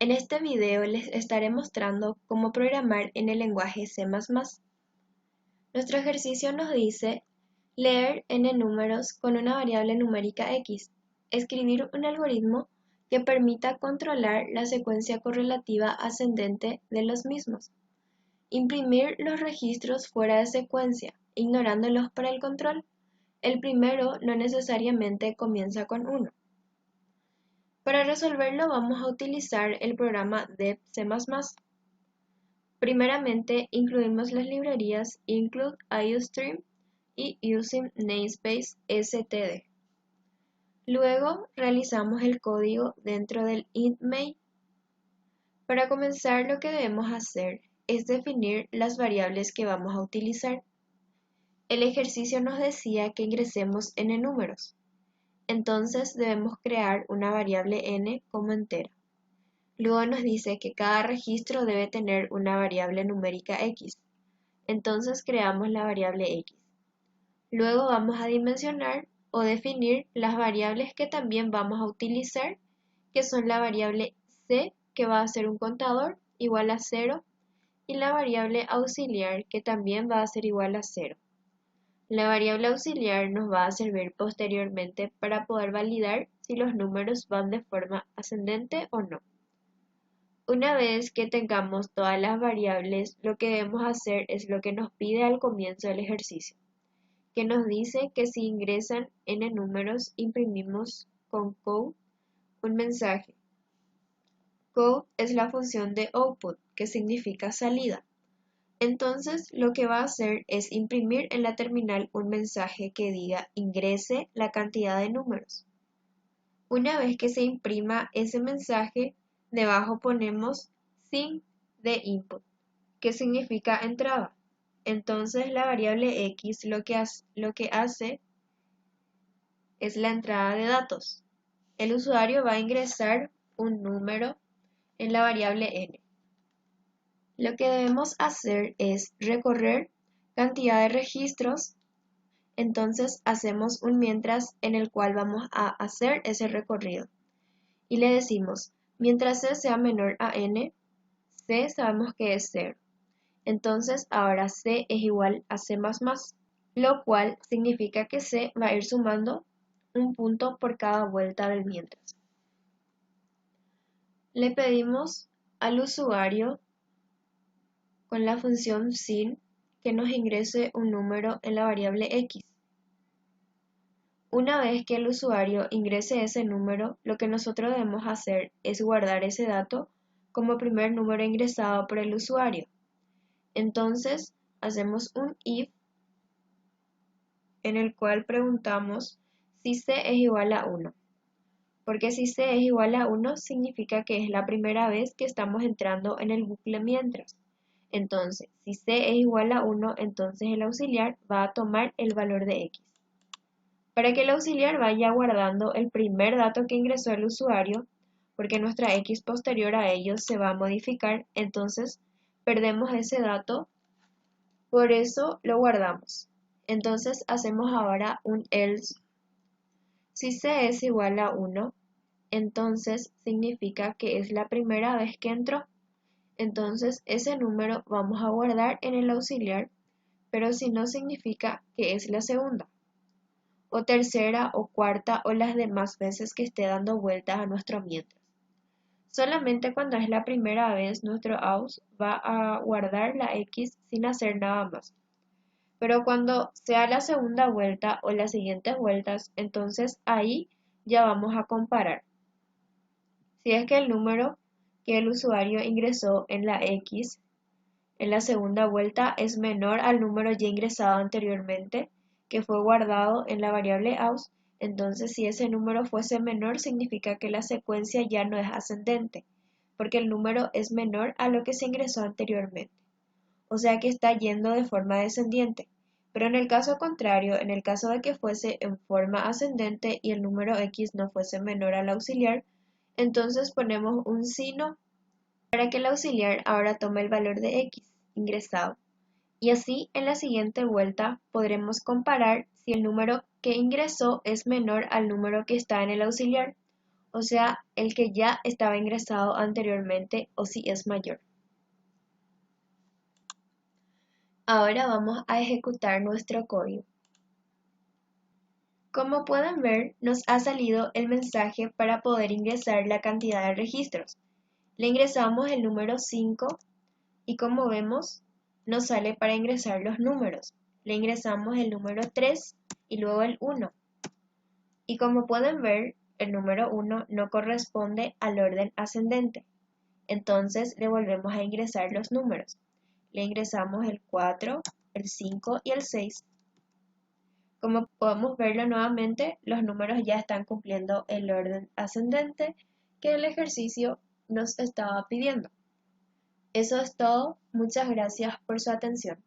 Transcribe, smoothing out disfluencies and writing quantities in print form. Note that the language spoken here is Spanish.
En este video les estaré mostrando cómo programar en el lenguaje C++. Nuestro ejercicio nos dice leer n números con una variable numérica x, escribir un algoritmo que permita controlar la secuencia correlativa ascendente de los mismos, imprimir los registros fuera de secuencia, ignorándolos para el control. El primero no necesariamente comienza con 1. Para resolverlo vamos a utilizar el programa deb C++. Primeramente incluimos las librerías include IOStream y using namespace std. Luego realizamos el código dentro del int main. Para comenzar lo que debemos hacer es definir las variables que vamos a utilizar. El ejercicio nos decía que ingresemos n números. Entonces debemos crear una variable n como entera. Luego nos dice que cada registro debe tener una variable numérica x. Entonces creamos la variable x. Luego vamos a dimensionar o definir las variables que también vamos a utilizar, que son la variable c, que va a ser un contador igual a 0, y la variable auxiliar, que también va a ser igual a 0. La variable auxiliar nos va a servir posteriormente para poder validar si los números van de forma ascendente o no. Una vez que tengamos todas las variables, lo que debemos hacer es lo que nos pide al comienzo del ejercicio, que nos dice que si ingresan n números, imprimimos con code un mensaje. Code es la función de output, que significa salida. Entonces, lo que va a hacer es imprimir en la terminal un mensaje que diga ingrese la cantidad de números. Una vez que se imprima ese mensaje, debajo ponemos sin de input, que significa entrada. Entonces la variable x lo que hace es la entrada de datos. El usuario va a ingresar un número en la variable n. Lo que debemos hacer es recorrer cantidad de registros. Entonces hacemos un mientras en el cual vamos a hacer ese recorrido. Y le decimos, mientras c sea menor a n, c sabemos que es 0. Entonces ahora c es igual a c++, lo cual significa que c va a ir sumando un punto por cada vuelta del mientras. Le pedimos al usuario con la función sin que nos ingrese un número en la variable x. Una vez que el usuario ingrese ese número, lo que nosotros debemos hacer es guardar ese dato como primer número ingresado por el usuario. Entonces, hacemos un if en el cual preguntamos si c es igual a 1. Porque si c es igual a 1 significa que es la primera vez que estamos entrando en el bucle mientras. Entonces, si c es igual a 1, entonces el auxiliar va a tomar el valor de x. Para que el auxiliar vaya guardando el primer dato que ingresó el usuario, porque nuestra x posterior a ello se va a modificar, entonces perdemos ese dato, por eso lo guardamos. Entonces hacemos ahora un else. Si c es igual a 1, entonces significa que es la primera vez que entró. Entonces ese número vamos a guardar en el auxiliar, pero si no significa que es la segunda, o tercera o cuarta o las demás veces que esté dando vueltas a nuestro mientras. Solamente cuando es la primera vez nuestro aus va a guardar la x sin hacer nada más. Pero cuando sea la segunda vuelta o las siguientes vueltas, entonces ahí ya vamos a comparar. Si es que el número que el usuario ingresó en la x en la segunda vuelta es menor al número ya ingresado anteriormente, que fue guardado en la variable aus, entonces si ese número fuese menor significa que la secuencia ya no es ascendente, porque el número es menor a lo que se ingresó anteriormente. O sea que está yendo de forma descendiente. Pero en el caso contrario, en el caso de que fuese en forma ascendente y el número x no fuese menor al auxiliar, entonces ponemos un signo para que el auxiliar ahora tome el valor de x ingresado. Y así en la siguiente vuelta podremos comparar si el número que ingresó es menor al número que está en el auxiliar, o sea, el que ya estaba ingresado anteriormente o si es mayor. Ahora vamos a ejecutar nuestro código. Como pueden ver, nos ha salido el mensaje para poder ingresar la cantidad de registros. Le ingresamos el número 5 y como vemos, nos sale para ingresar los números. Le ingresamos el número 3 y luego el 1. Y como pueden ver, el número 1 no corresponde al orden ascendente. Entonces le volvemos a ingresar los números. Le ingresamos el 4, el 5 y el 6. Como podemos verlo nuevamente, los números ya están cumpliendo el orden ascendente que el ejercicio nos estaba pidiendo. Eso es todo. Muchas gracias por su atención.